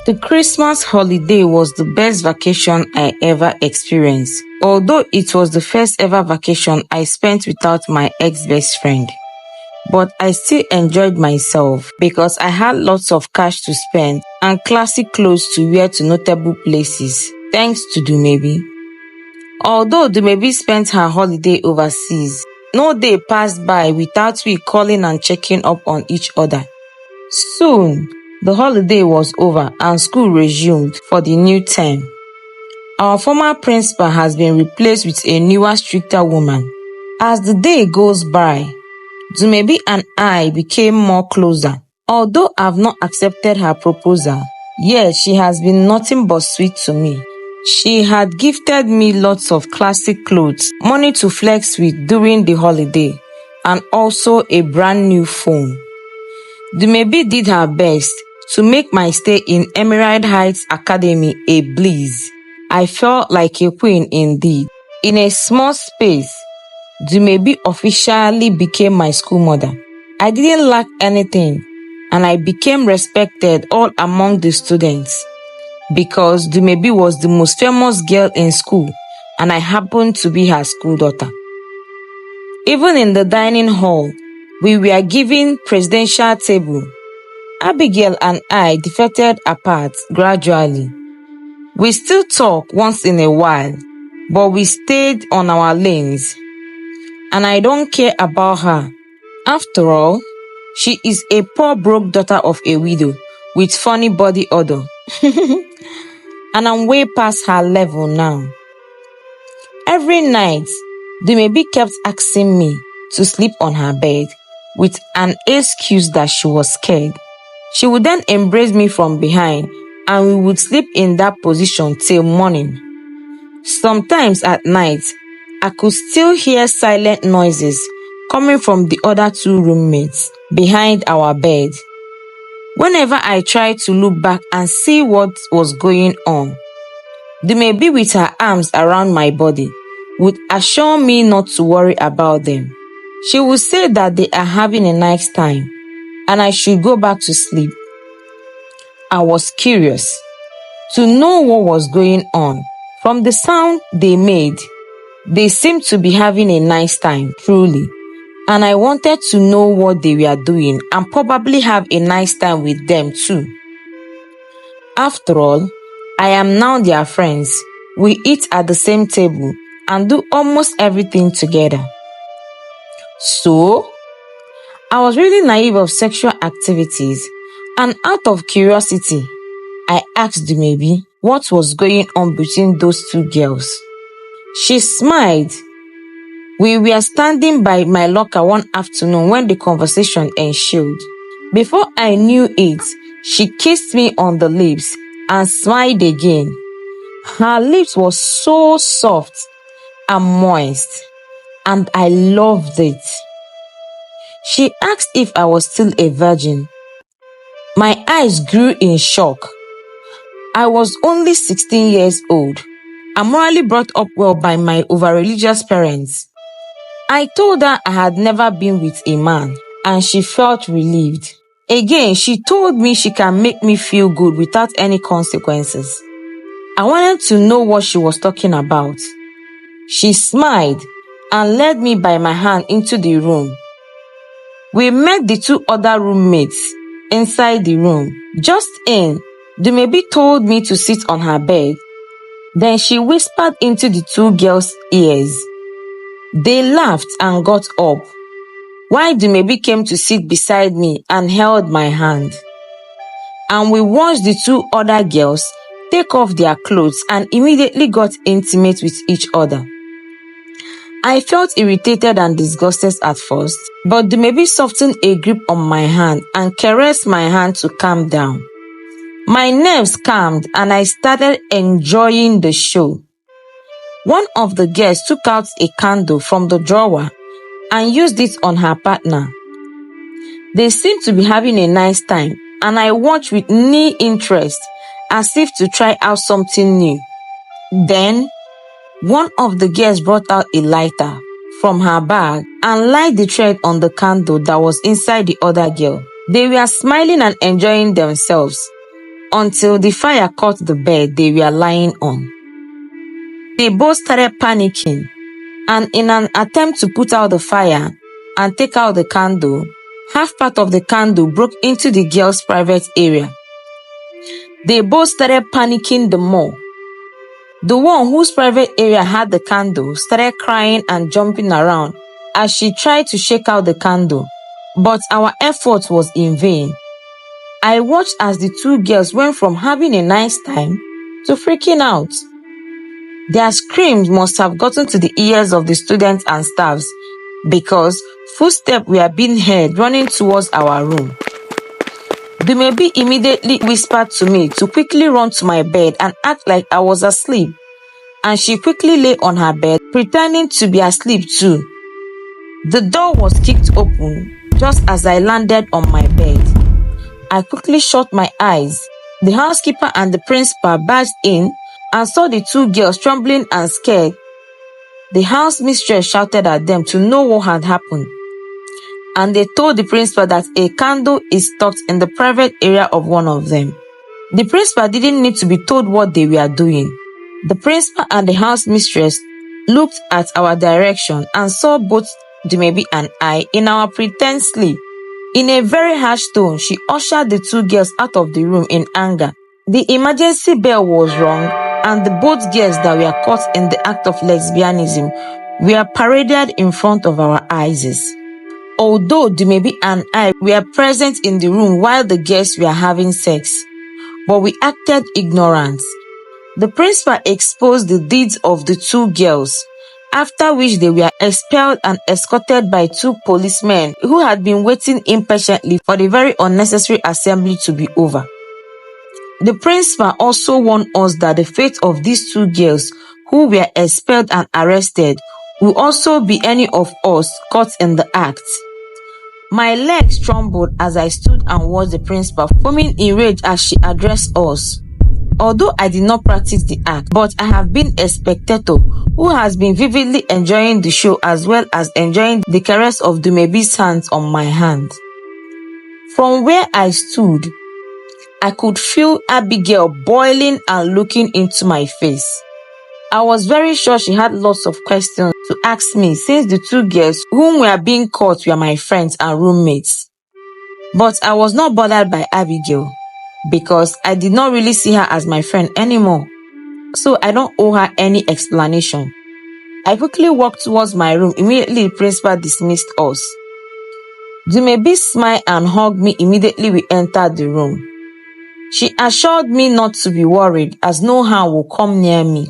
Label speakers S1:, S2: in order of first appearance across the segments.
S1: The Christmas holiday was the best vacation I ever experienced, although it was the first ever vacation I spent without my ex-best friend. But I still enjoyed myself because I had lots of cash to spend and classic clothes to wear to notable places, thanks to Dumebi. Although Dumebi spent her holiday overseas, no day passed by without we calling and checking up on each other. Soon, the holiday was over and school resumed for the new term. Our former principal has been replaced with a newer, stricter woman. As the day goes by, Dumebi and I became more closer. Although I've not accepted her proposal, yet she has been nothing but sweet to me. She had gifted me lots of classic clothes, money to flex with during the holiday, and also a brand new phone. Dumebi did her best to make my stay in Emerald Heights Academy a bliss. I felt like a queen indeed. In a small space, Dumebi officially became my school mother. I didn't lack anything, and I became respected all among the students because Dumebi was the most famous girl in school and I happened to be her school daughter. Even in the dining hall, we were given presidential table. Abigail and I drifted apart gradually. We still talk once in a while, but we stayed on our lanes. And I don't care about her. After all, she is a poor broke daughter of a widow with funny body odor. And I'm way past her level now. Every night, Dumebi kept asking me to sleep on her bed with an excuse that she was scared. She would then embrace me from behind and we would sleep in that position till morning. Sometimes at night, I could still hear silent noises coming from the other two roommates behind our bed. Whenever I tried to look back and see what was going on, Dumebi with her arms around my body would assure me not to worry about them. She would say that they are having a nice time and I should go back to sleep. I was curious to know what was going on. From the sound they made, they seemed to be having a nice time, truly. And I wanted to know what they were doing and probably have a nice time with them too. After all, I am now their friends. We eat at the same table and do almost everything together. So, I was really naive of sexual activities, and out of curiosity, I asked Dumebi what was going on between those two girls. She smiled. We were standing by my locker one afternoon when the conversation ensued. Before I knew it, she kissed me on the lips and smiled again. Her lips were so soft and moist, and I loved it. She asked if I was still a virgin. My eyes grew in shock. I was only 16 years old. I'm morally brought up well by my over-religious parents. I told her I had never been with a man, and she felt relieved. Again, she told me she can make me feel good without any consequences. I wanted to know what she was talking about. She smiled and led me by my hand into the room. We met the two other roommates inside the room. Just in, Dumebi told me to sit on her bed. Then she whispered into the two girls' ears. They laughed and got up, while Dumebi came to sit beside me and held my hand. And we watched the two other girls take off their clothes and immediately got intimate with each other. I felt irritated and disgusted at first, but Dumebi softened a grip on my hand and caressed my hand to calm down. My nerves calmed and I started enjoying the show. One of the girls took out a candle from the drawer and used it on her partner. They seemed to be having a nice time, and I watched with new interest as if to try out something new. Then, one of the girls brought out a lighter from her bag and lighted the thread on the candle that was inside the other girl. They were smiling and enjoying themselves until the fire caught the bed they were lying on. They both started panicking, and in an attempt to put out the fire and take out the candle, half part of the candle broke into the girl's private area. They both started panicking the more. The one whose private area had the candle started crying and jumping around as she tried to shake out the candle, but our effort was in vain. I watched as the two girls went from having a nice time to freaking out. Their screams must have gotten to the ears of the students and staffs because footsteps were being heard running towards our room. Dumebi immediately whispered to me to quickly run to my bed and act like I was asleep, and she quickly lay on her bed pretending to be asleep too. The door was kicked open just as I landed on my bed. I quickly shut my eyes. The housekeeper and the principal barged in and saw the two girls trembling and scared. The house mistress shouted at them to know what had happened, and they told the principal that a candle is stuck in the private area of one of them. The principal didn't need to be told what they were doing. The principal and the house mistress looked at our direction and saw both Dumebi and I in our pretend sleep. In a very harsh tone, she ushered the two girls out of the room in anger. The emergency bell was rung, and the both girls that were caught in the act of lesbianism were paraded in front of our eyes. Although Dumebi and I were present in the room while the girls were having sex, but we acted ignorant. The principal exposed the deeds of the two girls, after which they were expelled and escorted by two policemen who had been waiting impatiently for the very unnecessary assembly to be over. The principal also warned us that the fate of these two girls who were expelled and arrested will also be any of us caught in the act. My legs trembled as I stood and watched the principal foaming in rage as she addressed us. Although I did not practice the act, but I have been a spectator who has been vividly enjoying the show as well as enjoying the caress of Dumebi's hands on my hand. From where I stood, I could feel Abigail boiling and looking into my face. I was very sure she had lots of questions to ask me since the two girls whom were being caught were my friends and roommates. But I was not bothered by Abigail, because I did not really see her as my friend anymore, so I don't owe her any explanation. I quickly walked towards my room. Immediately the principal dismissed us. Dumebi smiled and hugged me immediately we entered the room. She assured me not to be worried as no harm will come near me.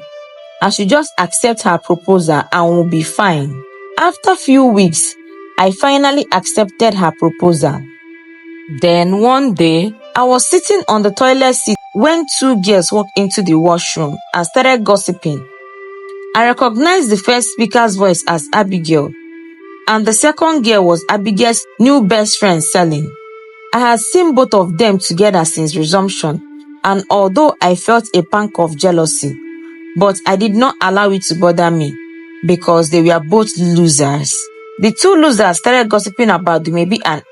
S1: I should just accept her proposal and will be fine. After a few weeks, I finally accepted her proposal. Then one day, I was sitting on the toilet seat when two girls walked into the washroom and started gossiping. I recognized the first speaker's voice as Abigail, and the second girl was Abigail's new best friend, Celine. I had seen both of them together since resumption, and although I felt a pang of jealousy, but I did not allow it to bother me, because they were both losers. The two losers started gossiping about Dumebi and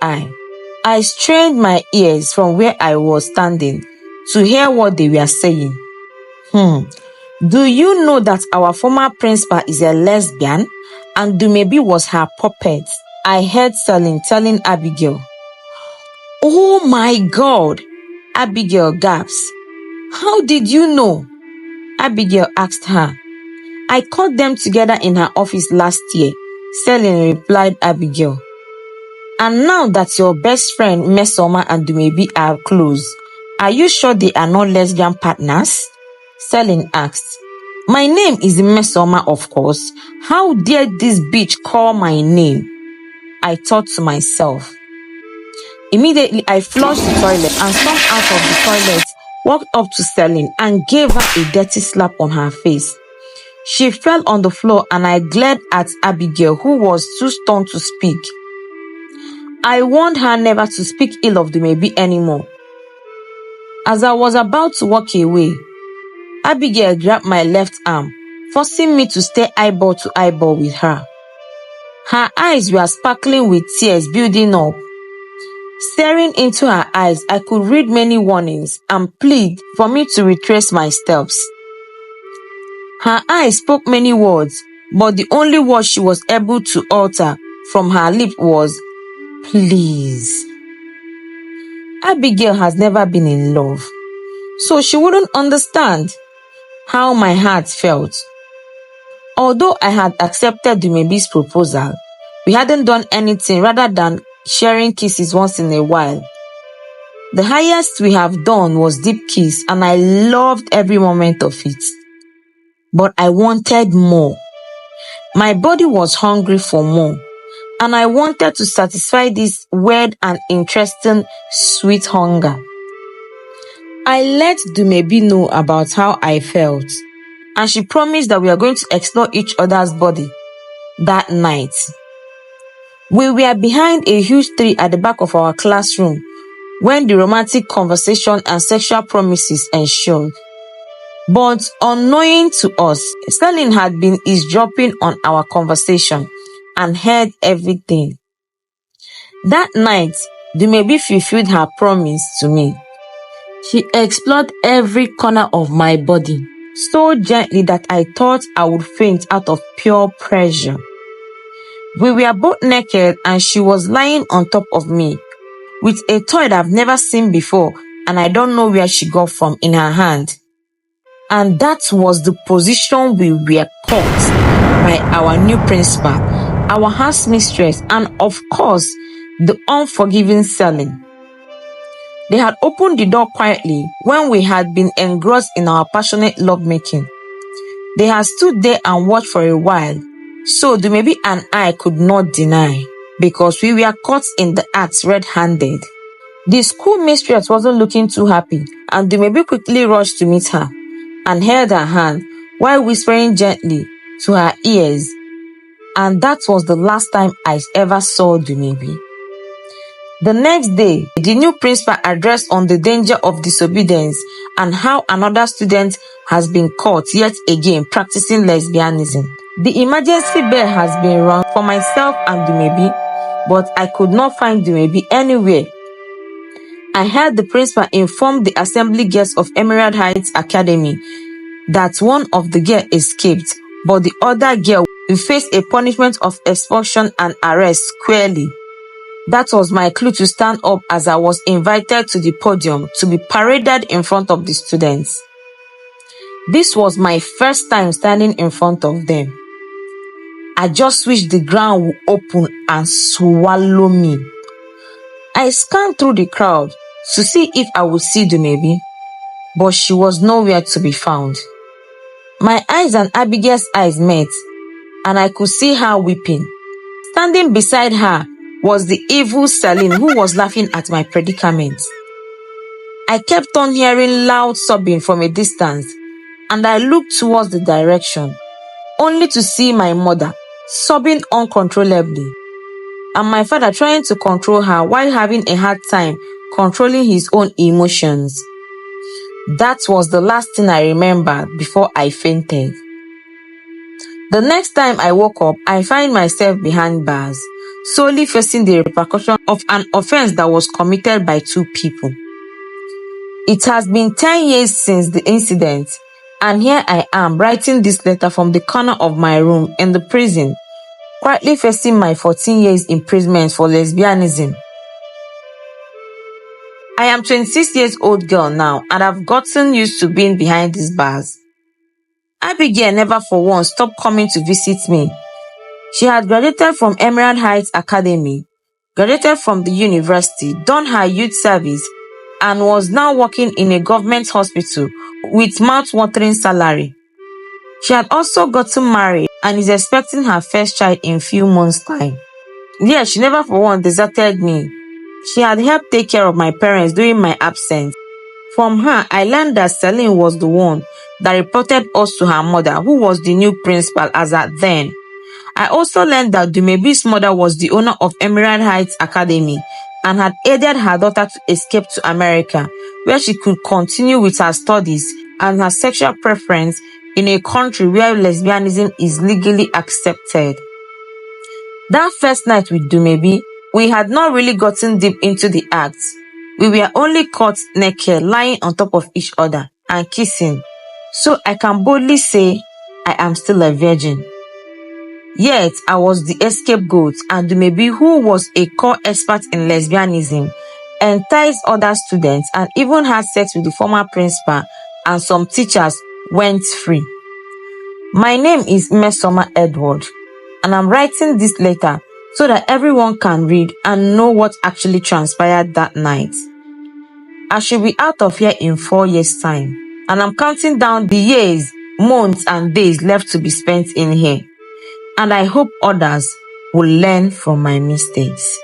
S1: I strained my ears from where I was standing to hear what they were saying. Do you know that our former principal is a lesbian and Dumebi was her puppet? I heard Celine telling Abigail. Oh my God! Abigail gasped. How did you know? Abigail asked her. I caught them together in her office last year, Celine replied Abigail. And now that your best friend Mesoma and Dumebi are close, are you sure they are not lesbian partners? Celine asked. My name is Mesoma, of course. How dare this bitch call my name? I thought to myself. Immediately, I flushed the toilet and stormed out of the toilet, walked up to Celine and gave her a dirty slap on her face. She fell on the floor and I glared at Abigail, who was too stunned to speak. I warned her never to speak ill of Dumebi anymore. As I was about to walk away, Abigail grabbed my left arm, forcing me to stare eyeball to eyeball with her. Her eyes were sparkling with tears building up. Staring into her eyes, I could read many warnings and plead for me to retrace my steps. Her eyes spoke many words, but the only word she was able to utter from her lip was, please. Abigail has never been in love, so she wouldn't understand how my heart felt. Although I had accepted Dumebi's proposal, we hadn't done anything rather than sharing kisses once in a while. The highest we have done was deep kiss, and I loved every moment of it. But I wanted more. My body was hungry for more, and I wanted to satisfy this weird and interesting sweet hunger. I let Dumebi know about how I felt, and she promised that we are going to explore each other's body that night. We were behind a huge tree at the back of our classroom when the romantic conversation and sexual promises ensued. But unknowing to us, Sterling had been eavesdropping on our conversation and heard everything. That night, Dumebi fulfilled her promise to me. She explored every corner of my body so gently that I thought I would faint out of pure pleasure. We were both naked and she was lying on top of me with a toy that I've never seen before and I don't know where she got from in her hand. And that was the position we were caught by our new principal, our house mistress, and of course, the unforgiving Sterling. They had opened the door quietly when we had been engrossed in our passionate lovemaking. They had stood there and watched for a while, so Dumebi and I could not deny, because we were caught in the act red-handed. The school mistress wasn't looking too happy, and Dumebi quickly rushed to meet her and held her hand while whispering gently to her ears. And that was the last time I ever saw Dumebi. The next day, the new principal addressed on the danger of disobedience and how another student has been caught yet again practicing lesbianism. The emergency bell has been rung for myself and Dumebi, but I could not find Dumebi anywhere. I heard the principal inform the assembly guests of Emerald Heights Academy that one of the girls escaped, but the other girl will face a punishment of expulsion and arrest squarely. That was my clue to stand up as I was invited to the podium to be paraded in front of the students. This was my first time standing in front of them. I just wished the ground would open and swallow me. I scanned through the crowd to see if I would see Dumebi, but she was nowhere to be found. My eyes and Abigail's eyes met, and I could see her weeping. Standing beside her was the evil Celine, who was laughing at my predicament. I kept on hearing loud sobbing from a distance, and I looked towards the direction, only to see my mother sobbing uncontrollably, and my father trying to control her while having a hard time controlling his own emotions. That was the last thing I remembered before I fainted. The next time I woke up, I find myself behind bars, solely facing the repercussion of an offense that was committed by two people. It has been 10 years since the incident, and here I am writing this letter from the corner of my room in the prison, quietly facing my 14 years imprisonment for lesbianism. I am 26 years old girl now, and I've gotten used to being behind these bars. Abigail never for once stopped coming to visit me. She had graduated from Emerald Heights Academy, graduated from the university, done her youth service, and was now working in a government hospital with mouth-watering salary. She had also gotten married and is expecting her first child in few months' time. Yes, she never for once deserted me. She had helped take care of my parents during my absence. From her, I learned that Celine was the one that reported us to her mother, who was the new principal as at then. I also learned that Dumebi's mother was the owner of Emerald Heights Academy and had aided her daughter to escape to America, where she could continue with her studies and her sexual preference in a country where lesbianism is legally accepted. That first night with Dumebi, We had not really gotten deep into the act. We were only caught naked, lying on top of each other and kissing. So I can boldly say I am still a virgin. Yet I was the scapegoat, and Dumebi, who was a core expert in lesbianism, enticed other students and even had sex with the former principal, and some teachers went free. My name is Mesoma Edward, and I'm writing this letter so that everyone can read and know what actually transpired that night. I should be out of here in 4 years' time, and I'm counting down the years, months, and days left to be spent in here. And I hope others will learn from my mistakes.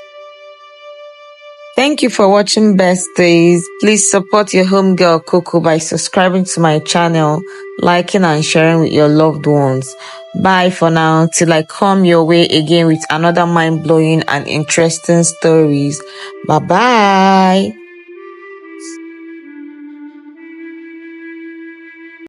S1: Thank you for watching Besties. Please support your homegirl Coco by subscribing to my channel, liking and sharing with your loved ones. Bye for now till I come your way again with another mind-blowing and interesting stories. Bye-bye.